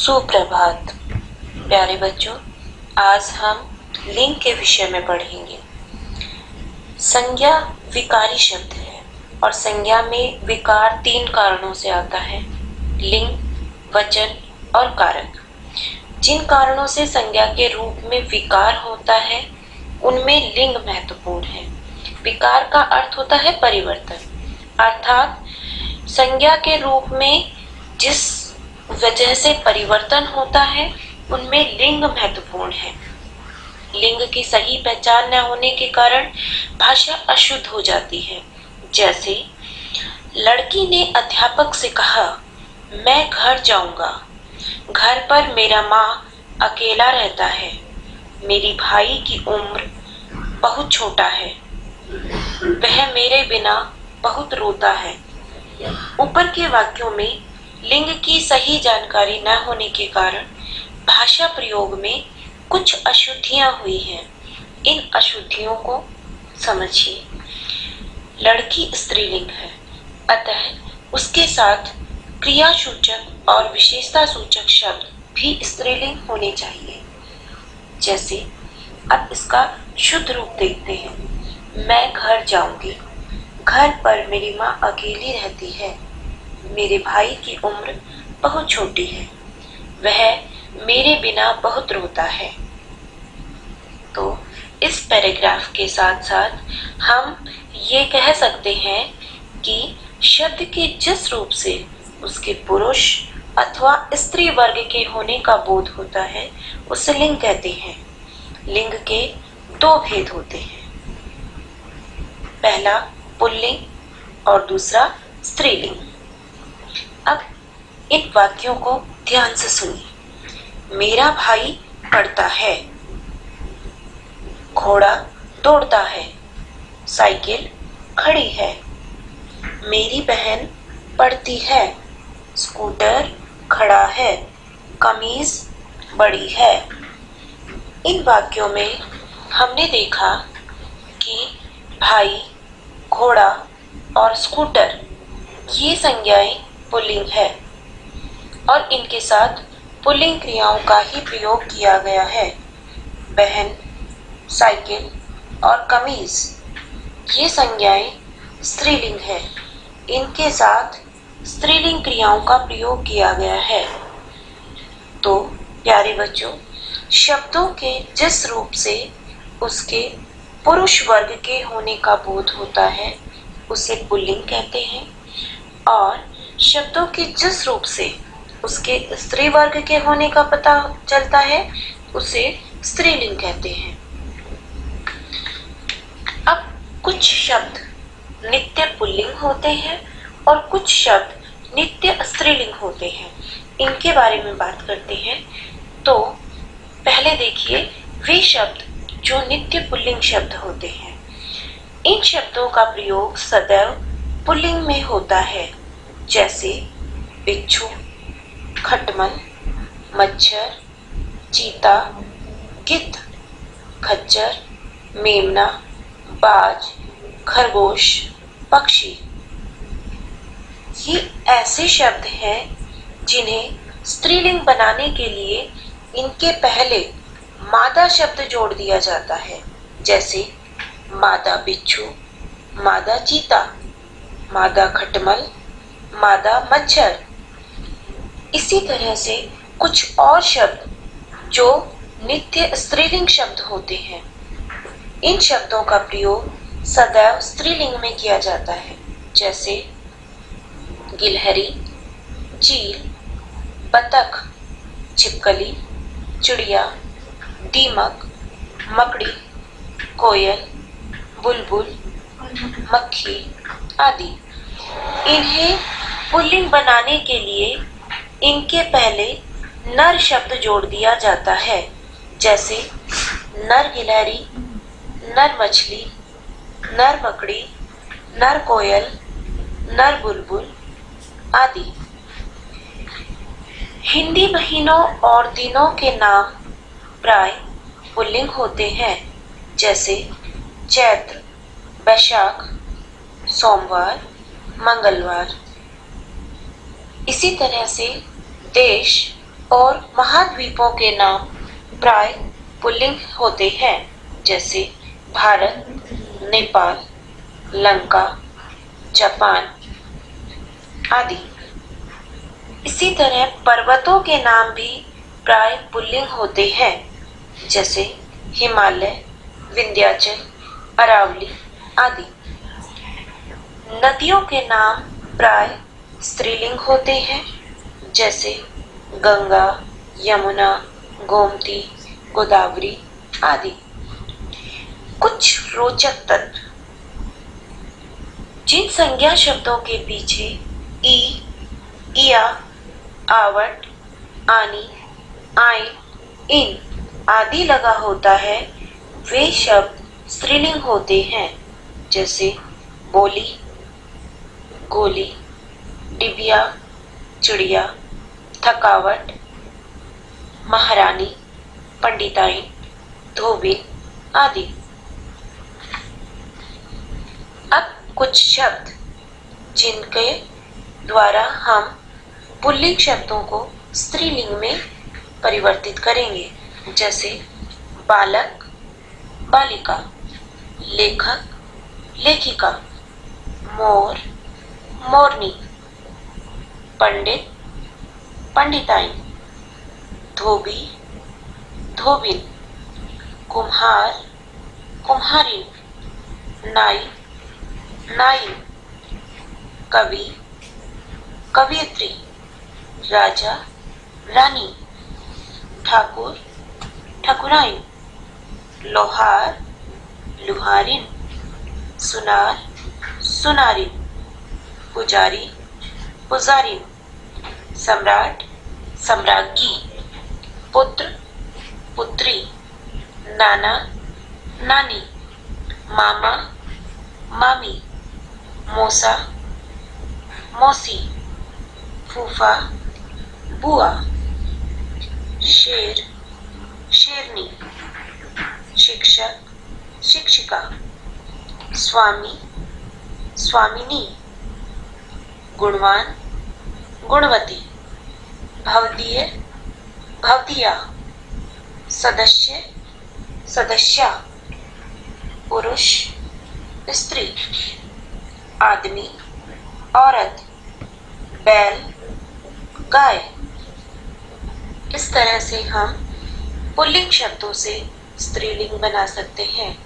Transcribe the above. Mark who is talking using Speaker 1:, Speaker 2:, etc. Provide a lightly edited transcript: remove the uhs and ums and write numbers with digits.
Speaker 1: सुप्रभात प्यारे बच्चों, आज हम लिंग के विषय में पढ़ेंगे। संज्ञा विकारी शब्द है और संज्ञा में विकार 3 कारणों से आता है: लिंग, वचन और कारक। जिन कारणों से संज्ञा के रूप में विकार होता है उनमें लिंग महत्वपूर्ण है। विकार का अर्थ होता है परिवर्तन, अर्थात संज्ञा के रूप में जिस वजह से परिवर्तन होता है उनमें लिंग महत्वपूर्ण है। लिंग की सही पहचान न होने के कारण भाषा अशुद्ध हो जाती है। जैसे लड़की ने अध्यापक से कहा, मैं घर जाऊंगा। घर पर मेरा माँ अकेला रहता है। मेरी भाई की उम्र बहुत छोटा है। वह मेरे बिना बहुत रोता है। ऊपर के वाक्यों में लिंग की सही जानकारी न होने के कारण भाषा प्रयोग में कुछ अशुद्धियां हुई हैं। इन अशुद्धियों को समझिए। लड़की स्त्रीलिंग है, अतः उसके साथ क्रियासूचक और विशेषता सूचक शब्द भी स्त्रीलिंग होने चाहिए। जैसे अब इसका शुद्ध रूप देखते हैं। मैं घर जाऊंगी। घर पर मेरी माँ अकेली रहती है। मेरे भाई की उम्र बहुत छोटी है। वह मेरे बिना बहुत रोता है। तो इस पैराग्राफ के साथ साथ हम ये कह सकते हैं कि शब्द के जिस रूप से उसके पुरुष अथवा स्त्री वर्ग के होने का बोध होता है उसे लिंग कहते हैं। लिंग के 2 भेद होते हैं, पहला पुल्लिंग और दूसरा स्त्रीलिंग। अब इन वाक्यों को ध्यान से सुनिए। मेरा भाई पढ़ता है। घोड़ा दौड़ता है। साइकिल खड़ी है। मेरी बहन पढ़ती है। स्कूटर खड़ा है। कमीज बड़ी है। इन वाक्यों में हमने देखा कि भाई, घोड़ा और स्कूटर ये संज्ञाएं पुल्लिंग है और इनके साथ पुल्लिंग क्रियाओं का ही प्रयोग किया गया है। बहन, साइकिल और कमीज ये संज्ञाएं स्त्रीलिंग है। इनके साथ स्त्रीलिंग क्रियाओं का प्रयोग किया गया है। तो प्यारे बच्चों, शब्दों के जिस रूप से उसके पुरुष वर्ग के होने का बोध होता है उसे पुल्लिंग कहते हैं और शब्दों के जिस रूप से उसके स्त्री वर्ग के होने का पता चलता है उसे स्त्रीलिंग कहते हैं। अब कुछ शब्द नित्य पुल्लिंग होते हैं और कुछ शब्द नित्य स्त्रीलिंग होते हैं। इनके बारे में बात करते हैं। तो पहले देखिए वे शब्द जो नित्य पुल्लिंग शब्द होते हैं। इन शब्दों का प्रयोग सदैव पुल्लिंग में होता है। जैसे बिच्छू, खटमल, मच्छर, चीता, गिद्ध, खच्चर, मेमना, बाज, खरगोश, पक्षी। ये ऐसे शब्द हैं जिन्हें स्त्रीलिंग बनाने के लिए इनके पहले मादा शब्द जोड़ दिया जाता है। जैसे मादा बिच्छू, मादा चीता, मादा खटमल, मादा मच्छर। इसी तरह से कुछ और शब्द जो नित्य स्त्रीलिंग शब्द होते हैं, इन शब्दों का प्रयोग सदैव स्त्रीलिंग में किया जाता है। जैसे गिलहरी, चील, बतख, छिपकली, चिड़िया, दीमक, मकड़ी, कोयल, बुलबुल, मक्खी आदि। इन्हें पुल्लिंग बनाने के लिए इनके पहले नर शब्द जोड़ दिया जाता है। जैसे नर गिलहरी, नर मछली, नर मकड़ी, नर कोयल, नर बुलबुल आदि। हिंदी महीनों और दिनों के नाम प्राय पुल्लिंग होते हैं। जैसे चैत्र, बैशाख, सोमवार, मंगलवार। इसी तरह से देश, और महाद्वीपों के नाम प्राय पुल्लिंग होते हैं, जैसे भारत, नेपाल, लंका, जापान आदि। इसी तरह पर्वतों के नाम भी प्राय पुल्लिंग होते हैं, जैसे हिमालय, विंध्याचल, अरावली आदि। नदियों के नाम प्राय स्त्रीलिंग होते हैं, जैसे गंगा, यमुना, गोमती, गोदावरी आदि। कुछ रोचक तथ्य। जिन संज्ञा शब्दों के पीछे ई, इया, आवट, आनी, आइन, इन आदि लगा होता है, वे शब्द स्त्रीलिंग होते हैं, जैसे बोली, गोली, डिबिया, चिड़िया, थकावट, महारानी, पंडिताइन, धोबिन आदि। अब कुछ शब्द जिनके द्वारा हम पुल्लिंग शब्दों को स्त्रीलिंग में परिवर्तित करेंगे, जैसे बालक, बालिका, लेखक, लेखिका, मोर, मोरनी, पंडित, पंडिताइन, धोबी, धोबिन, कुम्हार, कुम्हारिन, नाई, नाइन, कवि, कवियत्री, राजा, रानी, ठाकुर, ठाकुराइन, लोहार, लुहारिन, सुनार, सुनारिन, पुजारी, पुजारिन, सम्राट, सम्राज्ञी, पुत्र, पुत्री, नाना, नानी, मामा, मामी, मौसा, मौसी, फूफा, बुआ, शेर, शेरनी, शिक्षक, शिक्षिका, स्वामी, स्वामिनी, गुणवान, गुणवती, भवदीय, भवदिया, सदस्य, सदस्या, पुरुष, स्त्री, आदमी, औरत, बैल, गाय। इस तरह से हम पुल्लिंग शब्दों से स्त्रीलिंग बना सकते हैं।